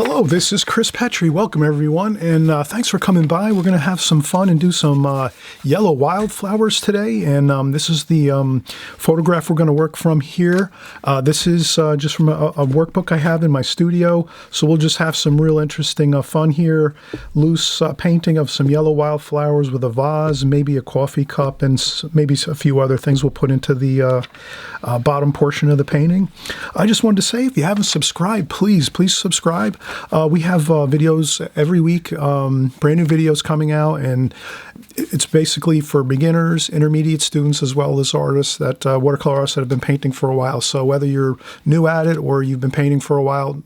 Hello, this is Chris Petri. Welcome, everyone, and thanks for coming by. We're going to have some fun and do some yellow wildflowers today, and this is the photograph we're going to work from here. This is just from a workbook I have in my studio, so we'll just have some real interesting fun here. Loose painting of some yellow wildflowers with a vase, maybe a coffee cup, and maybe a few other things we'll put into the bottom portion of the painting. I just wanted to say, if you haven't subscribed, please subscribe. We have videos every week, brand new videos coming out, and it's basically for beginners, intermediate students, as well as artists that watercolor artists that have been painting for a while. So whether you're new at it or you've been painting for a while,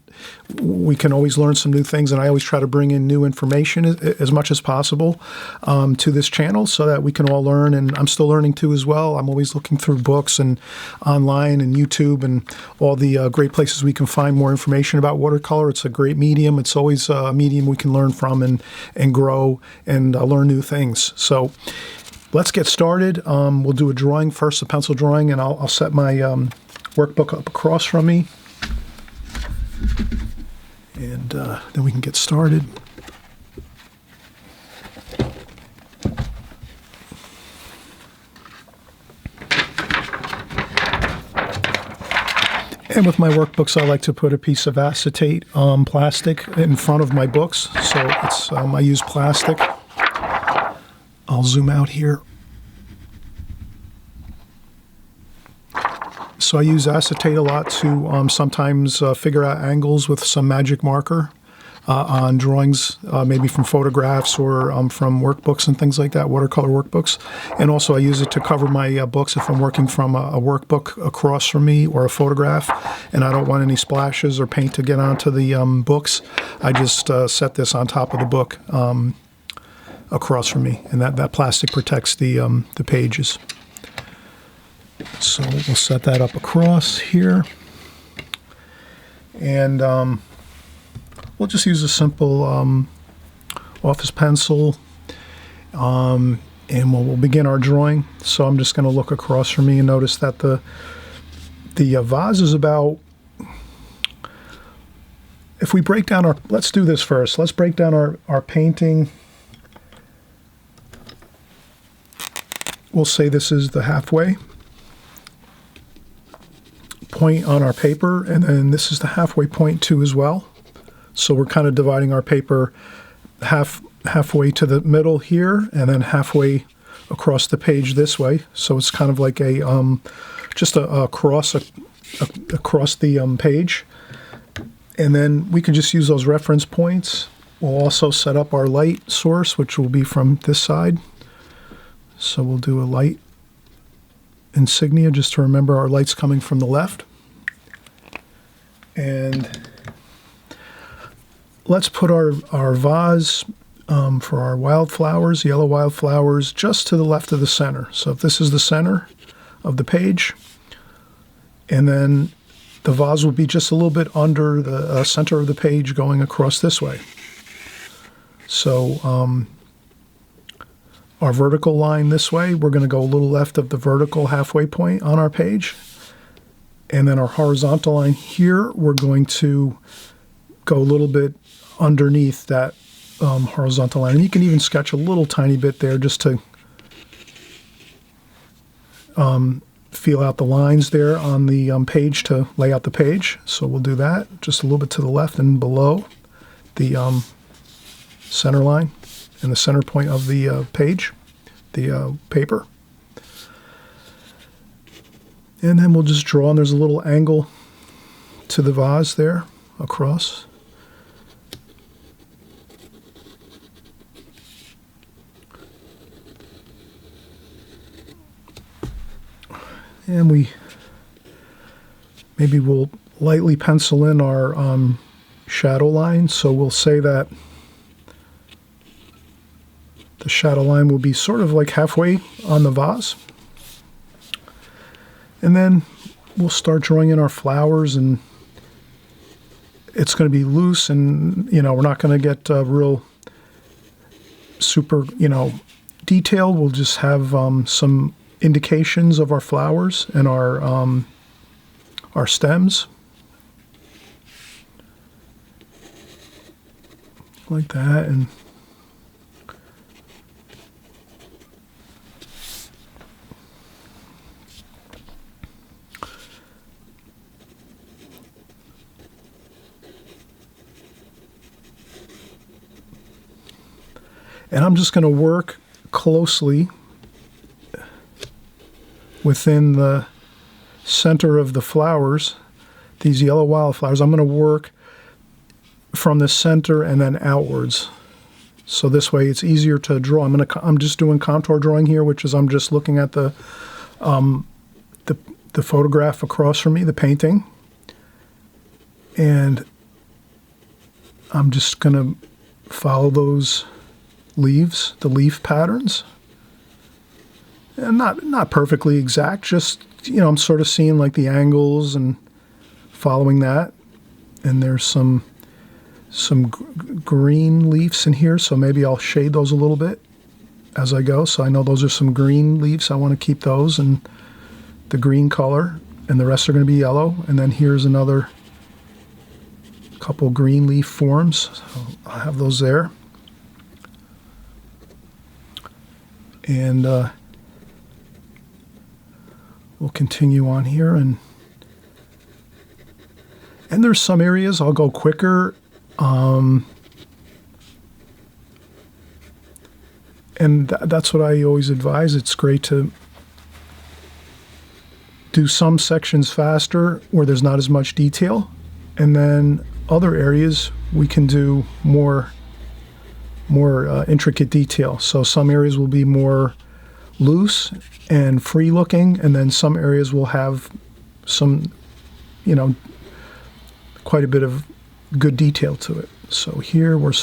we can always learn some new things, and I always try to bring in new information as much as possible to this channel so that we can all learn, and I'm still learning too as well. I'm always looking through books and online and YouTube and all the great places we can find more information about watercolor. It's a great medium. It's always a medium we can learn from and grow and learn new things. So let's get started. We'll do a drawing first, a pencil drawing, and I'll set my workbook up across from me. And then we can get started. And with my workbooks, I like to put a piece of acetate plastic in front of my books. So it's I use plastic. I'll zoom out here. So I use acetate a lot to sometimes figure out angles with some magic marker on drawings, maybe from photographs or from workbooks and things like that, watercolor workbooks. And also I use it to cover my books if I'm working from a workbook across from me or a photograph and I don't want any splashes or paint to get onto the books. I just set this on top of the book across from me, and that plastic protects the pages. So we'll set that up across here, and we'll just use a simple office pencil, and we'll begin our drawing. So I'm just going to look across from me and notice that the vase is about, if we break down our, let's do this first. Let's break down our painting. We'll say this is the halfway point on our paper, and then this is the halfway point too as well. So we're kind of dividing our paper halfway to the middle here, and then halfway across the page this way. So it's kind of like a just a cross across the page. And then we can just use those reference points. We'll also set up our light source, which will be from this side. So we'll do a light insignia just to remember our light's coming from the left. And let's put our vase for our wildflowers, yellow wildflowers, just to the left of the center. So if this is the center of the page, and then the vase will be just a little bit under the center of the page going across this way. So our vertical line this way, we're going to go a little left of the vertical halfway point on our page. And then our horizontal line here, we're going to go a little bit underneath that horizontal line. And you can even sketch a little tiny bit there just to feel out the lines there on the page to lay out the page. So we'll do that just a little bit to the left and below the center line and the center point of the page, the paper. And then we'll just draw, and there's a little angle to the vase there across. And maybe we'll lightly pencil in our shadow line. So we'll say that the shadow line will be sort of like halfway on the vase. And then we'll start drawing in our flowers, and it's going to be loose, and we're not going to get real super detailed. We'll just have some indications of our flowers and our stems. like that. And I'm just going to work closely within the center of the flowers, these yellow wildflowers. I'm going to work from the center and then outwards. So this way it's easier to draw. I'm just doing contour drawing here, which is I'm just looking at the photograph across from me, the painting. And I'm just going to follow those leaves, the leaf patterns. And not perfectly exact, just, I'm sort of seeing like the angles and following that. And there's some green leaves in here, so maybe I'll shade those a little bit as I go. So I know those are some green leaves. I want to keep those in the green color, and the rest are going to be yellow. And then here's another couple green leaf forms. So I'll have those there. And we'll continue on here, and there's some areas I'll go quicker, and that's what I always advise. It's great to do some sections faster where there's not as much detail, and then other areas we can do more intricate detail. So some areas will be more loose and free looking, and then some areas will have some, quite a bit of good detail to it. So here we're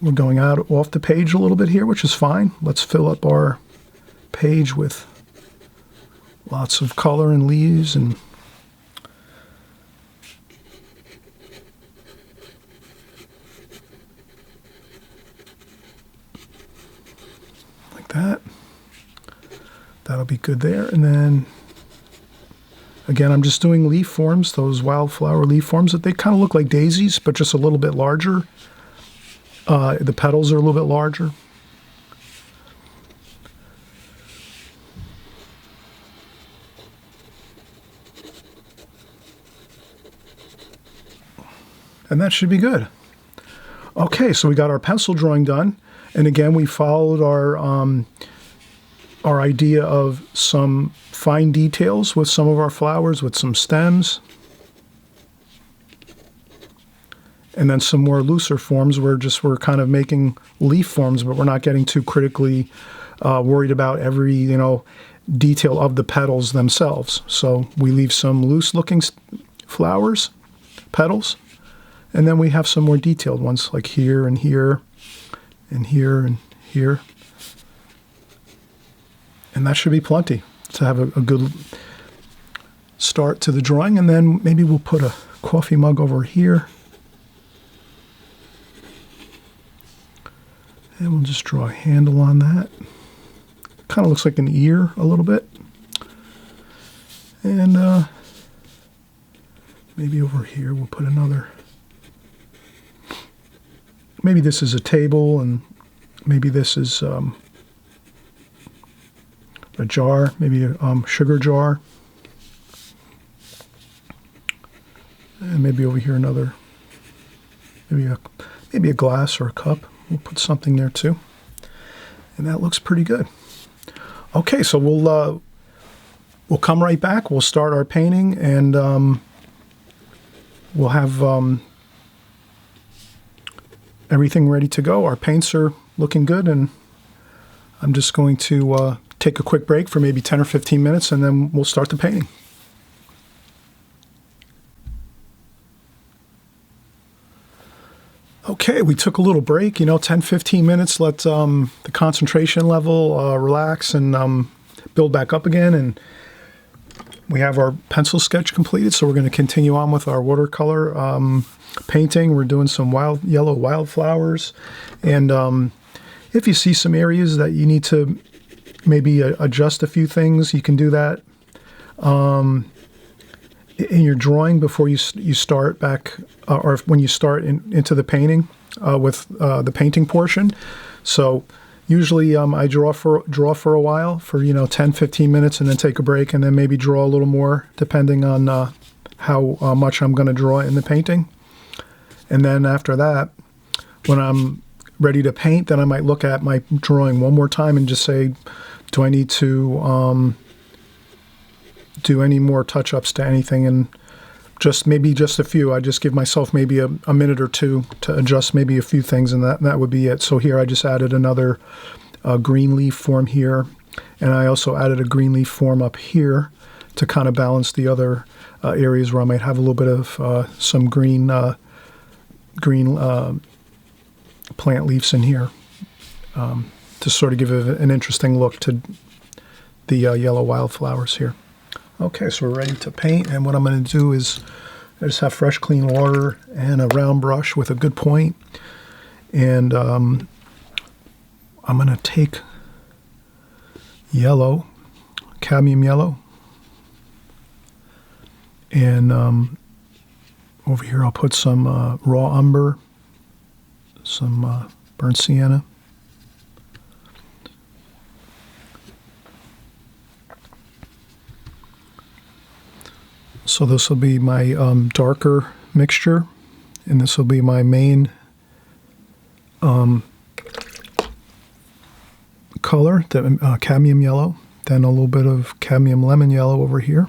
we're going out off the page a little bit here, which is fine. Let's fill up our page with lots of color and leaves and that. That'll be good there. And then again, I'm just doing leaf forms, those wildflower leaf forms that they kind of look like daisies, but just a little bit larger. The petals are a little bit larger. And that should be good. Okay, so we got our pencil drawing done. And again, we followed our idea of some fine details with some of our flowers, with some stems. And then some more looser forms where we're kind of making leaf forms, but we're not getting too critically worried about every, detail of the petals themselves. So we leave some loose-looking flowers, petals, and then we have some more detailed ones like here and here. And here and here. And that should be plenty to have a good start to the drawing. And then maybe we'll put a coffee mug over here. And we'll just draw a handle on that. Kind of looks like an ear a little bit. And maybe over here we'll put another. Maybe this is a table, and maybe this is a jar, maybe a sugar jar. And maybe over here another, maybe a glass or a cup. We'll put something there too. And that looks pretty good. Okay, so we'll come right back. We'll start our painting, and we'll have everything ready to go. Our paints are looking good, and I'm just going to take a quick break for maybe 10 or 15 minutes, and then we'll start the painting. Okay, we took a little break, 10, 15 minutes, let the concentration level relax and build back up again. And we have our pencil sketch completed, so we're going to continue on with our watercolor painting. We're doing some yellow wildflowers. And if you see some areas that you need to maybe adjust a few things, you can do that. in your drawing before you start back, or when you start into the painting with the painting portion. So usually I draw for a while, for 10-15 minutes, and then take a break, and then maybe draw a little more depending on how much I'm going to draw in the painting. And then after that, when I'm ready to paint, then I might look at my drawing one more time and just say, do I need to do any more touch-ups to anything? And maybe just a few. I just give myself maybe a minute or two to adjust maybe a few things, and that would be it. So here I just added another green leaf form here, and I also added a green leaf form up here to kind of balance the other areas where I might have a little bit of some green plant leaves in here, to sort of give an interesting look to the yellow wildflowers here. Okay, so we're ready to paint, and what I'm going to do is I just have fresh, clean water and a round brush with a good point, and I'm going to take yellow, cadmium yellow, and over here I'll put some raw umber, some burnt sienna, so this will be my darker mixture, and this will be my main color, the cadmium yellow, then a little bit of cadmium lemon yellow over here.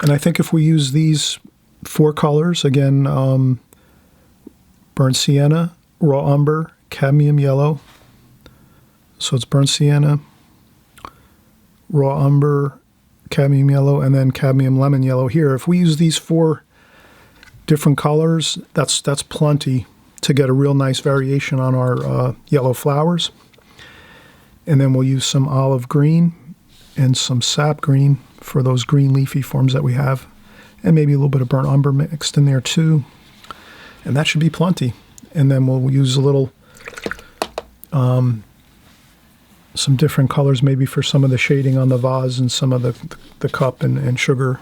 And I think if we use these 4 colors, again, burnt sienna, raw umber, cadmium yellow, so it's burnt sienna, raw umber, cadmium yellow, and then cadmium lemon yellow here. If we use these 4 different colors, that's plenty to get a real nice variation on our yellow flowers. And then we'll use some olive green and some sap green for those green leafy forms that we have, and maybe a little bit of burnt umber mixed in there too, and that should be plenty. And then we'll use a little some different colors maybe for some of the shading on the vase and some of the cup and sugar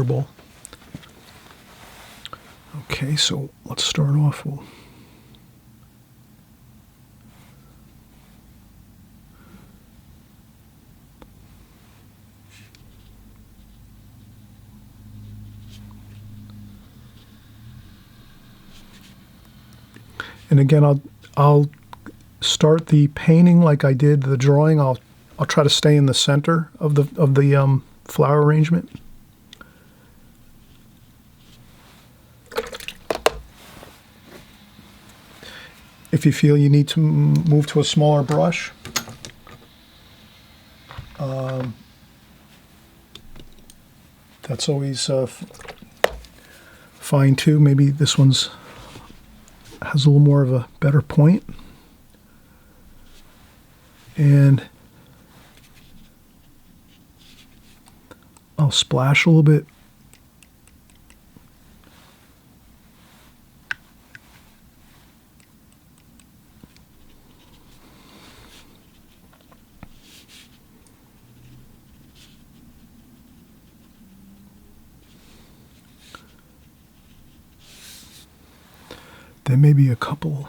bowl. Okay, so let's start off. And again, I'll start the painting like I did the drawing. I'll try to stay in the center of the flower arrangement. If you feel you need to move to a smaller brush, that's always fine too. Maybe this one's has a little more of a better point. And I'll splash a little bit. There may be a couple.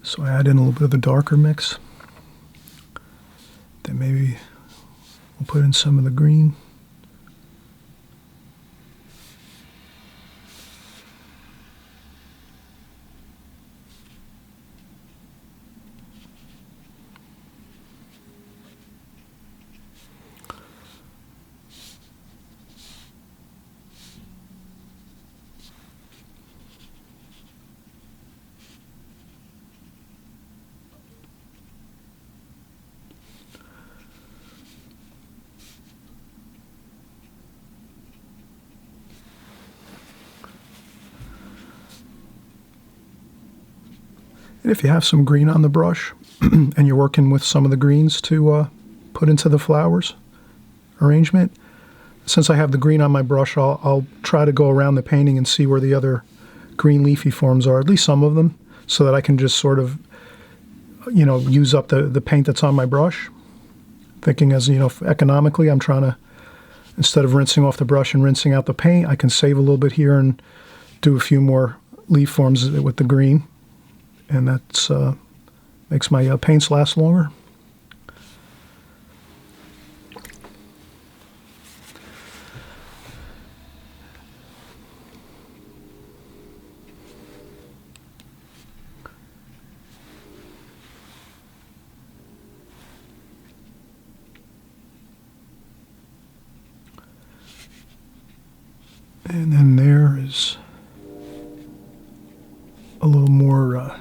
So I add in a little bit of the darker mix. Then maybe we'll put in some of the green. And if you have some green on the brush and you're working with some of the greens to put into the flowers arrangement, since I have the green on my brush, I'll try to go around the painting and see where the other green leafy forms are, at least some of them, so that I can just sort of, use up the paint that's on my brush. Thinking as, economically, I'm trying to, instead of rinsing off the brush and rinsing out the paint, I can save a little bit here and do a few more leaf forms with the green. And that's makes my paints last longer. And then there is a little more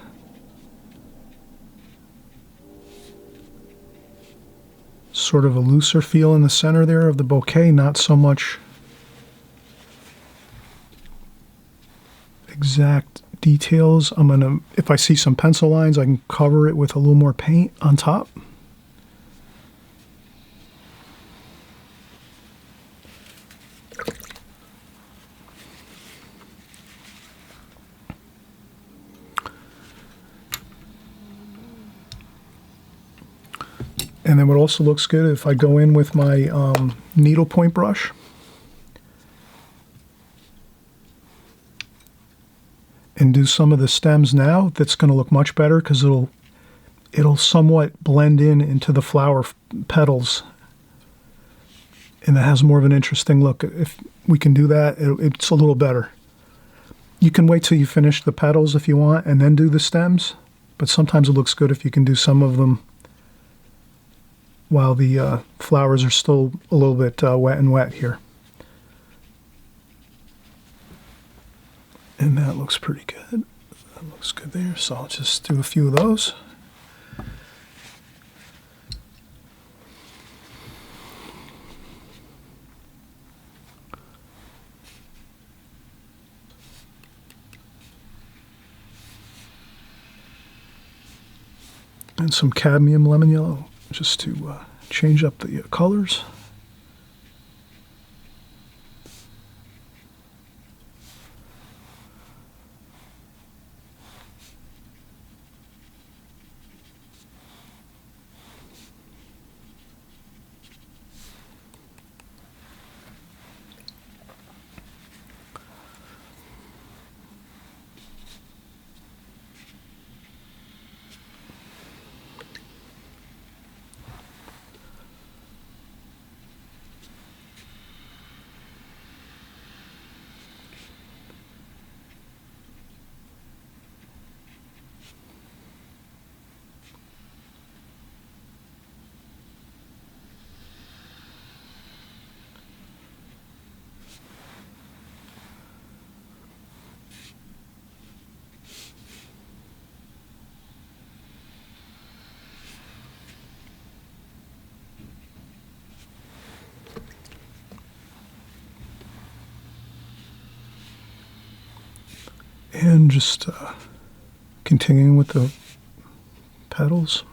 sort of a looser feel in the center there of the bouquet, not so much exact details. If I see some pencil lines, I can cover it with a little more paint on top. And then what also looks good, if I go in with my needlepoint brush and do some of the stems now, that's going to look much better because it'll somewhat blend into the flower petals, and it has more of an interesting look. If we can do that, it's a little better. You can wait till you finish the petals if you want and then do the stems, but sometimes it looks good if you can do some of them while the flowers are still a little bit wet here. And that looks pretty good. That looks good there, so I'll just do a few of those. And some cadmium lemon yellow, just to change up the colors. And just continuing with the petals.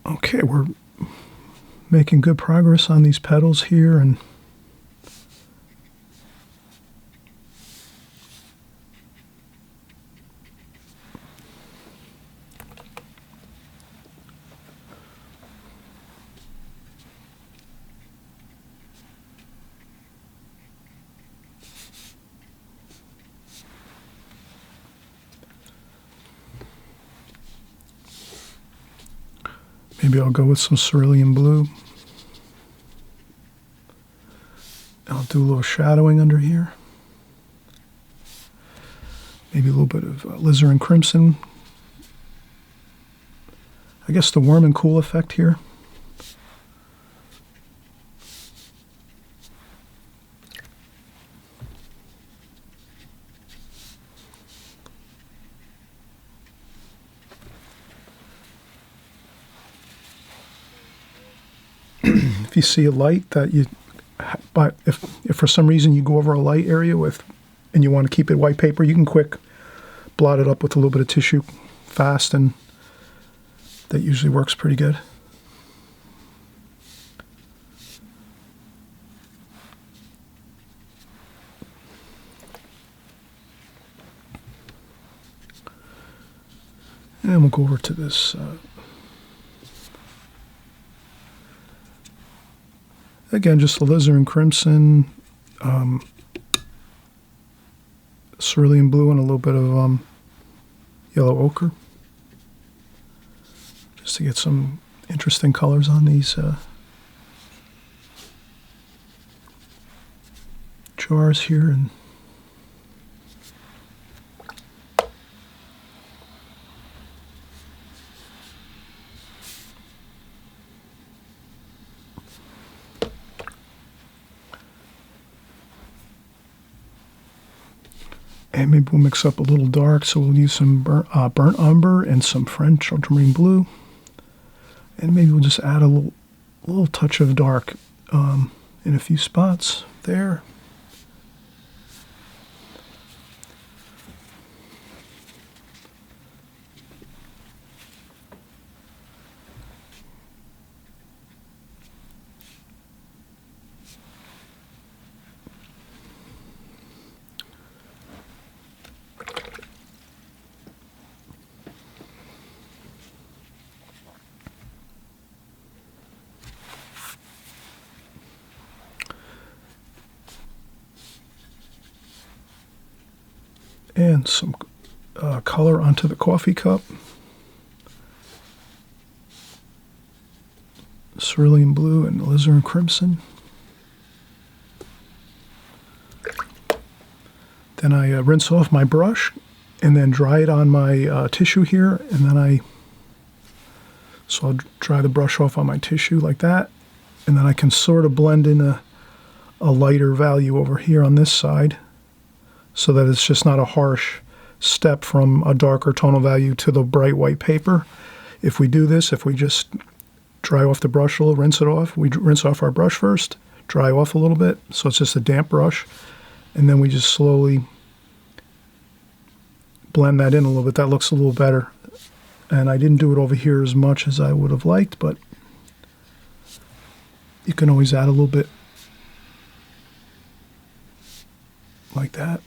Okay, we're making good progress on these petals here, and maybe I'll go with some cerulean blue. I'll do a little shadowing under here. Maybe a little bit of alizarin crimson. I guess the warm and cool effect here. If you see a light that you, but if for some reason you go over a light area with, and you want to keep it white paper, you can quick blot it up with a little bit of tissue fast, and that usually works pretty good. And we'll go over to this again, just alizarin crimson, cerulean blue, and a little bit of yellow ochre, just to get some interesting colors on these jars here. And maybe we'll mix up a little dark, so we'll use some burnt umber and some French ultramarine blue. And maybe we'll just add a little touch of dark in a few spots there. And some color onto the coffee cup. Cerulean blue and alizarin crimson. Then I rinse off my brush and then dry it on my tissue here. And then so I'll dry the brush off on my tissue like that. And then I can sort of blend in a lighter value over here on this side, so that it's just not a harsh step from a darker tonal value to the bright white paper. If we do this, if we just dry off the brush a little, rinse it off, we rinse off our brush first, dry off a little bit, so it's just a damp brush, and then we just slowly blend that in a little bit. That looks a little better. And I didn't do it over here as much as I would have liked, but you can always add a little bit like that.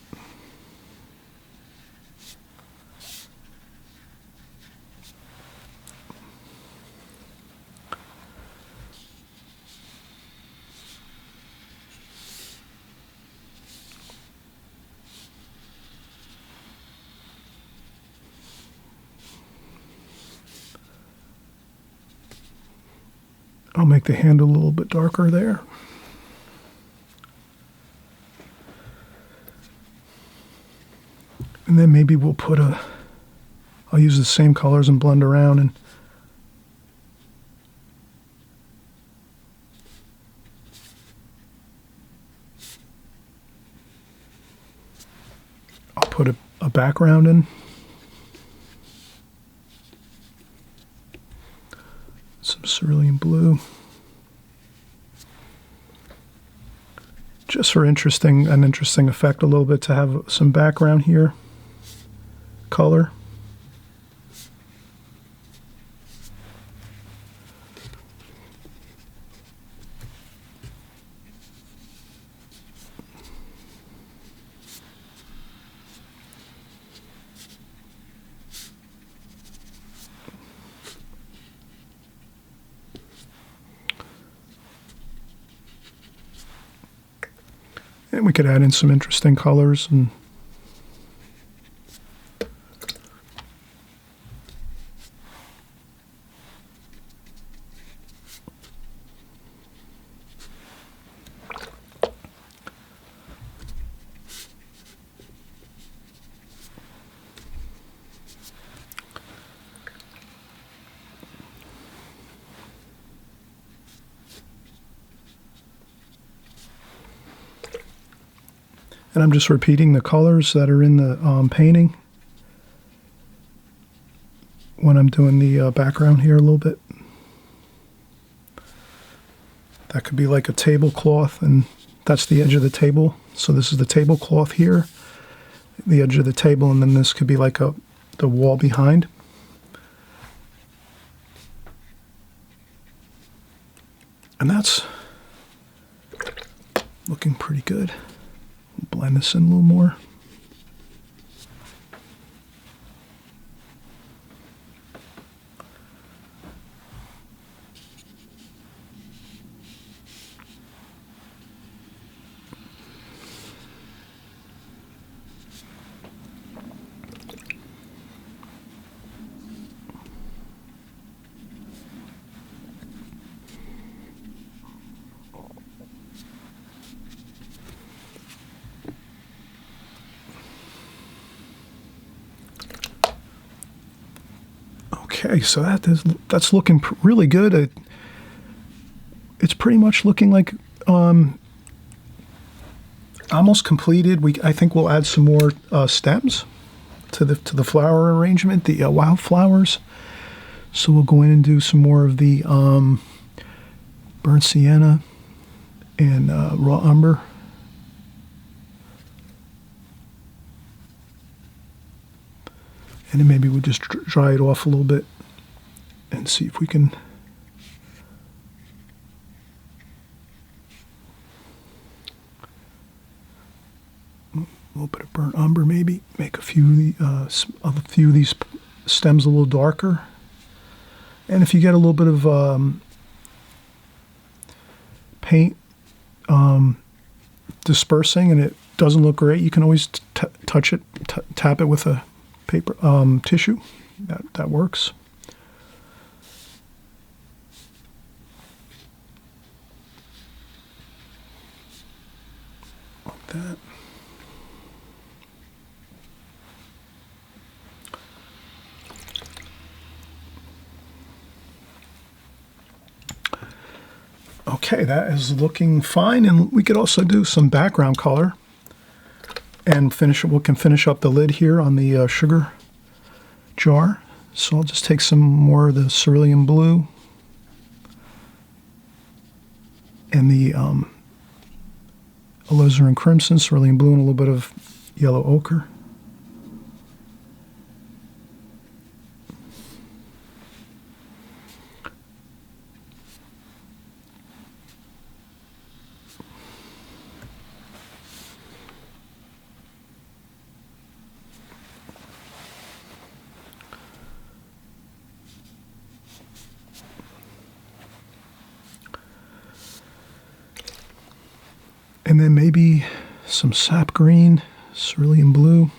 I'll make the handle a little bit darker there. And then maybe we'll put I'll use the same colors and blend around, and I'll put a background in. Some cerulean blue. Just for an interesting effect a little bit, to have some background here. Color. And we could add in some interesting colors. And I'm just repeating the colors that are in the painting when I'm doing the background here a little bit. That could be like a tablecloth, and that's the edge of the table. So this is the tablecloth here, the edge of the table, and then this could be like the wall behind. And that's looking pretty good. Blend this in a little more. Okay, so that's looking really good. It's pretty much looking like almost completed. I think we'll add some more stems to the flower arrangement, the wildflowers. So we'll go in and do some more of the burnt sienna and raw umber. And then maybe we'll just dry it off a little bit and see if we can a little bit of burnt umber, maybe make a few of these stems a little darker. And if you get a little bit of paint dispersing and it doesn't look great, you can always touch it, tap it with a paper tissue. That works. Like that. Okay, that is looking fine, and we could also do some background color and finish it. We can finish up the lid here on the sugar jar. So I'll just take some more of the cerulean blue and the alizarin crimson, cerulean blue, and a little bit of yellow ochre. And then maybe some sap green, cerulean blue.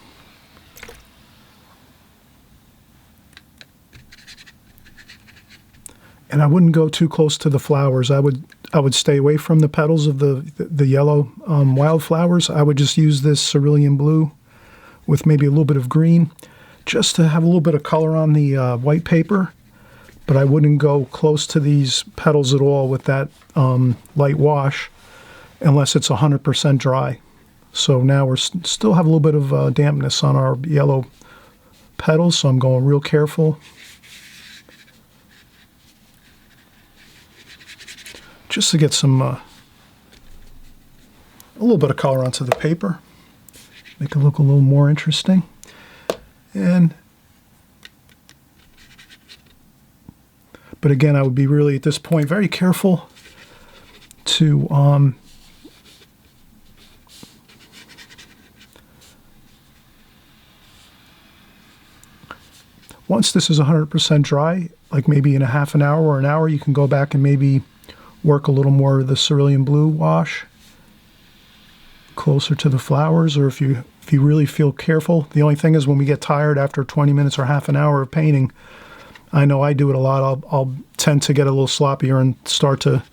And I wouldn't go too close to the flowers. I would stay away from the petals of the yellow wildflowers. I would just use this cerulean blue with maybe a little bit of green, just to have a little bit of color on the white paper. But I wouldn't go close to these petals at all with that light wash, unless it's 100% dry. So now we're still have a little bit of dampness on our yellow petals, so I'm going real careful. Just to get some, a little bit of color onto the paper. Make it look a little more interesting. But again, I would be really, at this point, very careful to once this is 100% dry, like maybe in a half an hour or an hour, you can go back and maybe work a little more of the cerulean blue wash. closer to the flowers, or if you really feel careful. The only thing is when we get tired after 20 minutes or half an hour of painting, I know I do it a lot, I'll tend to get a little sloppier and start to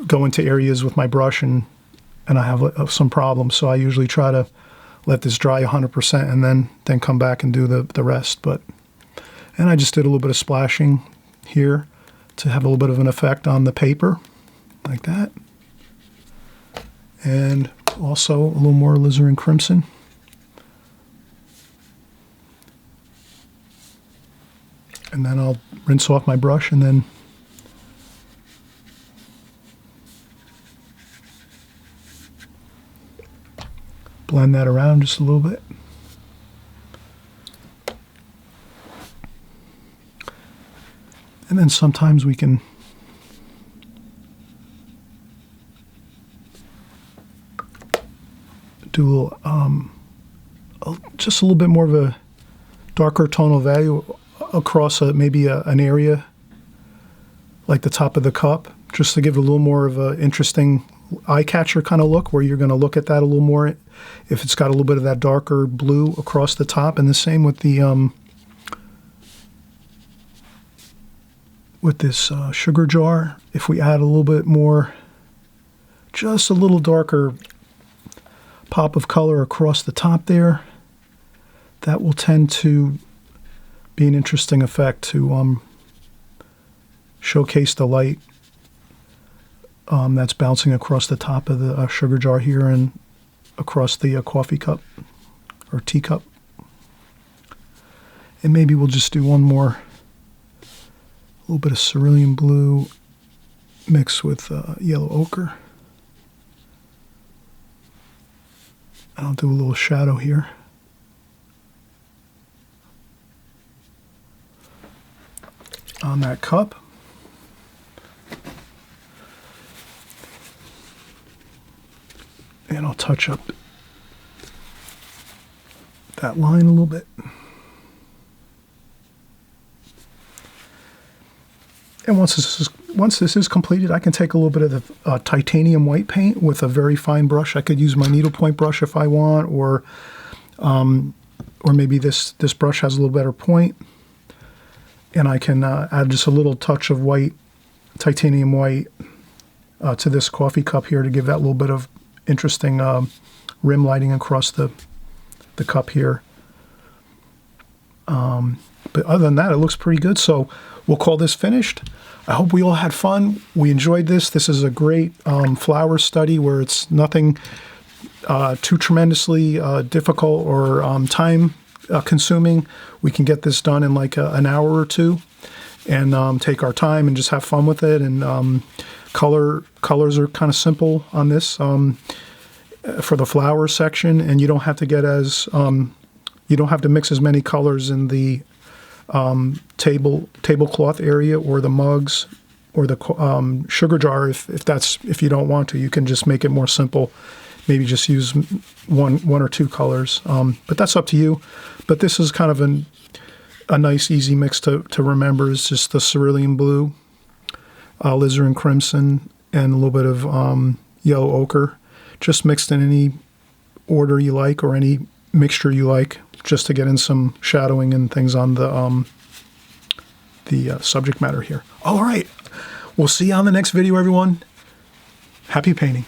go into areas with my brush and I have some problems. So I usually try to let this dry 100% and then come back and do the rest. And I just did a little bit of splashing here to have a little bit of an effect on the paper, like that. And also a little more alizarin crimson. And then I'll rinse off my brush and then blend that around just a little bit. And then sometimes we can do just a little bit more of a darker tonal value across maybe an area like the top of the cup, just to give it a little more of an interesting eye-catcher kind of look, where you're going to look at that a little more if it's got a little bit of that darker blue across the top. And the same with the with this sugar jar. If we add a little bit more, just a little darker pop of color across the top there, that will tend to be an interesting effect to showcase the light that's bouncing across the top of the sugar jar here and across the coffee cup or teacup. And maybe we'll just do one more, a little bit of cerulean blue mixed with yellow ochre. And I'll do a little shadow here. On that cup. And I'll touch up that line a little bit. And once this is completed, I can take a little bit of the titanium white paint with a very fine brush. I could use my needlepoint brush if I want, or maybe this brush has a little better point. And I can add just a little touch of white, titanium white, to this coffee cup here to give that little bit of interesting rim lighting across the cup here. But other than that, it looks pretty good. So we'll call this finished. I hope we all had fun. We enjoyed this. This is a great flower study where it's nothing too tremendously difficult or time consuming. We can get this done in like an hour or two and take our time and just have fun with it. And colors are kind of simple on this for the flower section, and you don't have to get as you don't have to mix as many colors in the tablecloth area or the mugs or the sugar jar if you don't want to. You can just make it more simple. Maybe just use one or two colors, but that's up to you. But this is kind of a nice, easy mix to remember. It's just the cerulean blue, alizarin crimson, and a little bit of yellow ochre, just mixed in any order you like or any mixture you like, just to get in some shadowing and things on the subject matter here. All right, we'll see you on the next video, everyone. Happy painting.